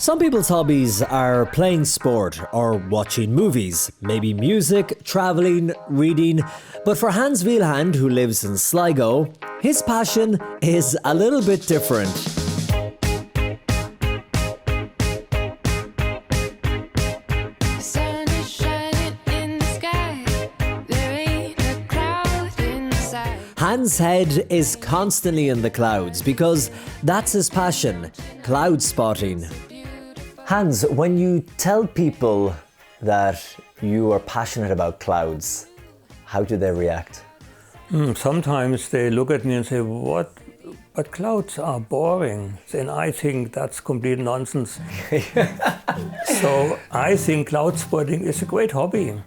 Some people's hobbies are playing sport or watching movies, maybe music, travelling, reading. But for Hans Wieland, who lives in Sligo, his passion is a little bit different. Hans' head is constantly in the clouds because that's his passion, cloud spotting. Hans, when you tell people that you are passionate about clouds, how do they react? Sometimes they look at me and say, "What? But clouds are boring." And I think that's complete nonsense. So I think cloud spotting is a great hobby.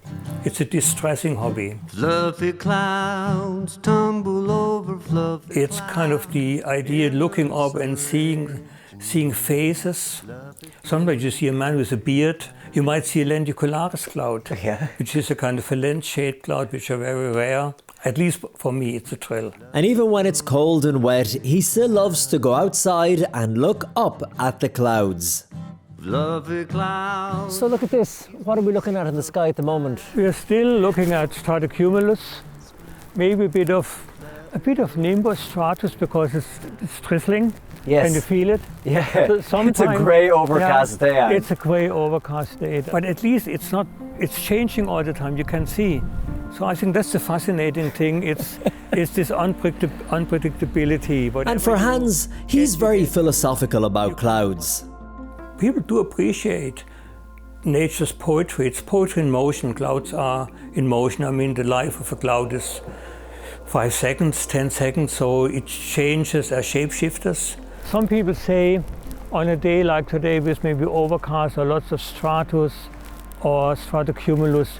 It's a distressing hobby. Fluffy clouds tumble over fluffy. It's kind of the idea looking up and seeing faces. Sometimes you see a man with a beard. You might see a lenticularis cloud, which is a kind of a lens-shaped cloud, which are very rare. At least for me, it's a thrill. And even when it's cold and wet, he still loves to go outside and look up at the clouds. Fluffy clouds. So look at this. What are we looking at in the sky at the moment? We are still looking at stratocumulus, maybe a bit of nimbus stratus because it's drizzling. Yes. Can you feel it? Yeah, So it's a grey overcast day. It's a grey overcast day. But at least it's changing all the time, you can see. So I think that's the fascinating thing. It's this unpredictability. But and for Hans, he's very philosophical about clouds. People do appreciate nature's poetry. It's poetry in motion. Clouds are in motion. I mean, the life of a cloud is 5 seconds, 10 seconds, so it changes as shapeshifters. Some people say on a day like today with maybe overcast or lots of stratus or stratocumulus,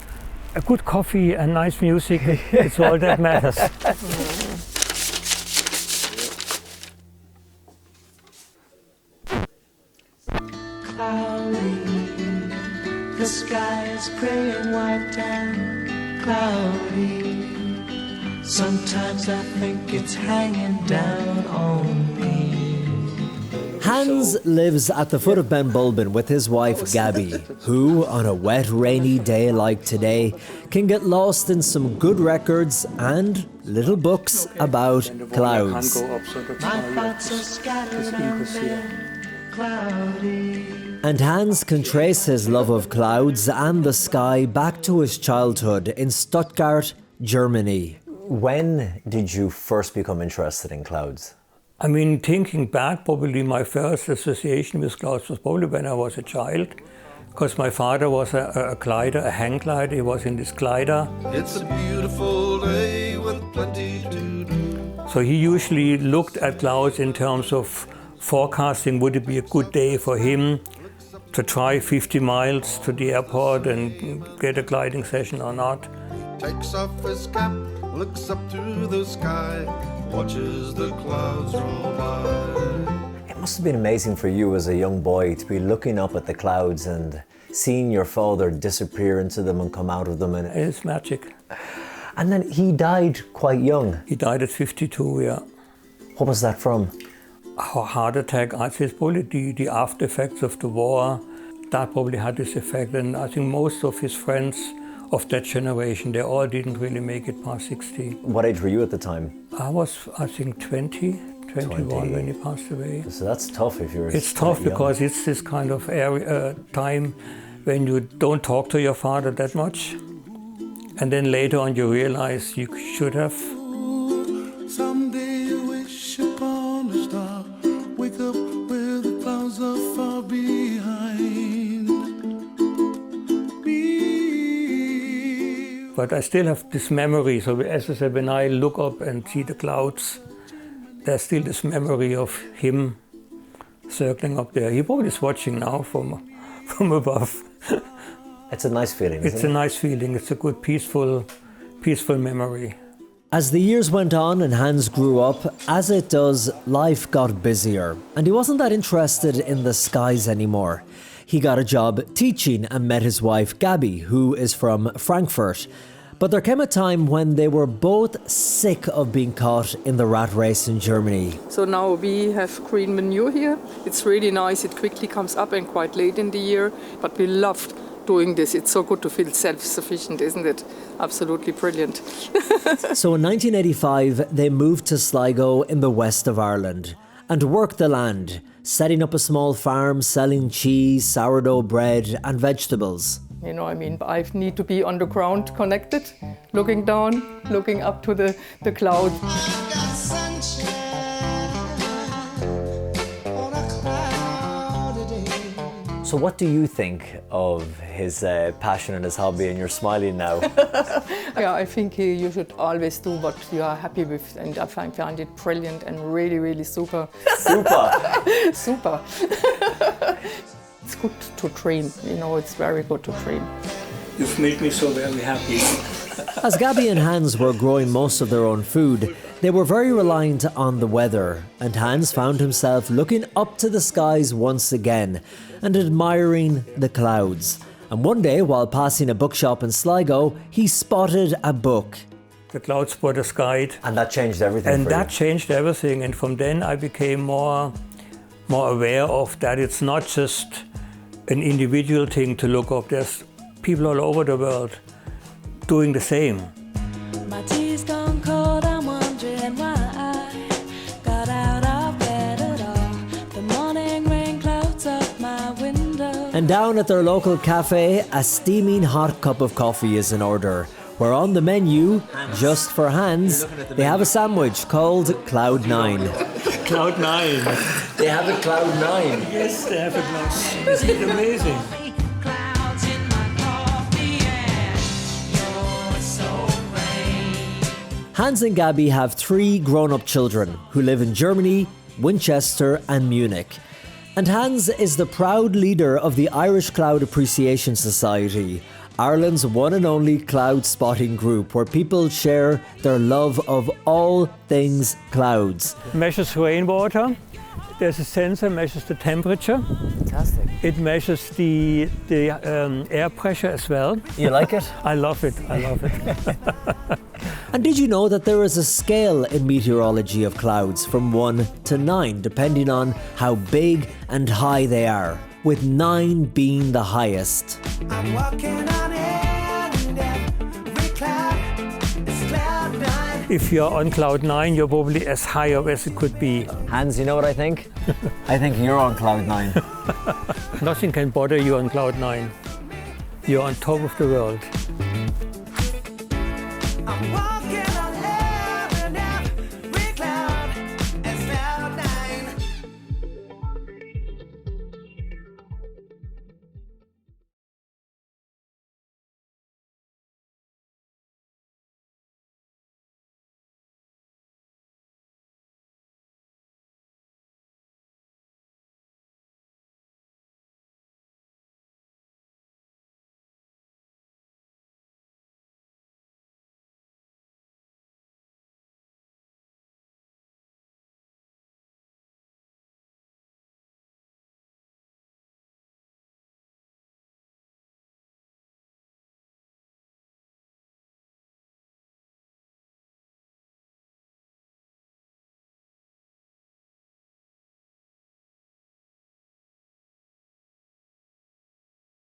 a good coffee and nice music, it's all that matters. Cloudy, the sky is grey and white and cloudy. Sometimes I think it's hanging down on me. Hans lives at the foot of Ben Bulben with his wife Gabby, who, on a wet, rainy day like today, can get lost in some good records and little books about clouds. My thoughts are scattered out there, cloudy. And Hans can trace his love of clouds and the sky back to his childhood in Stuttgart, Germany. When did you first become interested in clouds? I mean, thinking back, probably my first association with clouds was probably when I was a child, because my father was a glider, a hang glider. He was in this glider. It's a beautiful day with plenty to do. So he usually looked at clouds in terms of forecasting, would it be a good day for him to try 50 miles to the airport and get a gliding session or not. Takes off his cap, looks up to the sky, watches the clouds roll by. It must have been amazing for you as a young boy to be looking up at the clouds and seeing your father disappear into them and come out of them. And it's magic. And then he died quite young. He died at 52, yeah. What was that from? A heart attack. I think it's probably the after effects of the war. That probably had this effect. And I think most of his friends of that generation, they all didn't really make it past 60. What age were you at the time? I was, I think, 21 when he passed away. So that's tough if you're It's tough because it's this kind of time when you don't talk to your father that much. And then later on you realize you should have. Someday you wish upon a star, wake up where the clouds are far behind me. But I still have this memory. So as I said, when I look up and see the clouds, there's still this memory of him circling up there. He probably is watching now from above. It's a nice feeling, isn't it? It's a nice feeling. It's a good, peaceful memory. As the years went on and Hans grew up, as it does, life got busier. And he wasn't that interested in the skies anymore. He got a job teaching and met his wife Gabby, who is from Frankfurt. But there came a time when they were both sick of being caught in the rat race in Germany. So now we have green manure here. It's really nice. It quickly comes up and quite late in the year. But we loved doing this. It's so good to feel self-sufficient, isn't it? Absolutely brilliant. So in 1985, they moved to Sligo in the west of Ireland and worked the land, setting up a small farm selling cheese, sourdough bread and vegetables. You know, I mean, I need to be on the ground connected, looking down, looking up to the clouds. So what do you think of his passion and his hobby, and you're smiling now? Yeah, I think you should always do what you are happy with, and I find it brilliant and really, really super. Super! Super. It's good to dream, you know, it's very good to dream. You've made me so very happy. As Gabby and Hans were growing most of their own food, they were very reliant on the weather, and Hans found himself looking up to the skies once again and admiring the clouds. And one day, while passing a bookshop in Sligo, he spotted a book. The Cloud Spotter's Guide. And that changed everything And for that you. changed everything. And from then I became more aware of that it's not just an individual thing to look up. There's people all over the world doing the same. My tea's gone cold, I'm wondering why I got out of bed at all. The morning rain clouds up my window. And down at their local cafe, a steaming hot cup of coffee is in order, where on the menu, just for Hans, they have a sandwich called Cloud9. Cloud9. They have a Cloud9. Yes, they have a Cloud9. Isn't it amazing? Clouds in my coffee and you're so brave. Hans and Gabby have 3 grown-up children who live in Germany, Winchester and Munich. And Hans is the proud leader of the Irish Cloud Appreciation Society, Ireland's one and only cloud spotting group where people share their love of all things clouds. Measures rainwater. There's a sensor, measures the temperature. Fantastic. It measures the air pressure as well. You like it? I love it. I love it. And did you know that there is a scale in meteorology of clouds from 1 to 9, depending on how big and high they are, with 9 being the highest. I'm walking on air and every cloud is cloud 9. If you're on cloud 9, you're probably as high up as it could be. Hans, you know what I think? I think you're on cloud 9. Nothing can bother you on cloud 9. You're on top of the world.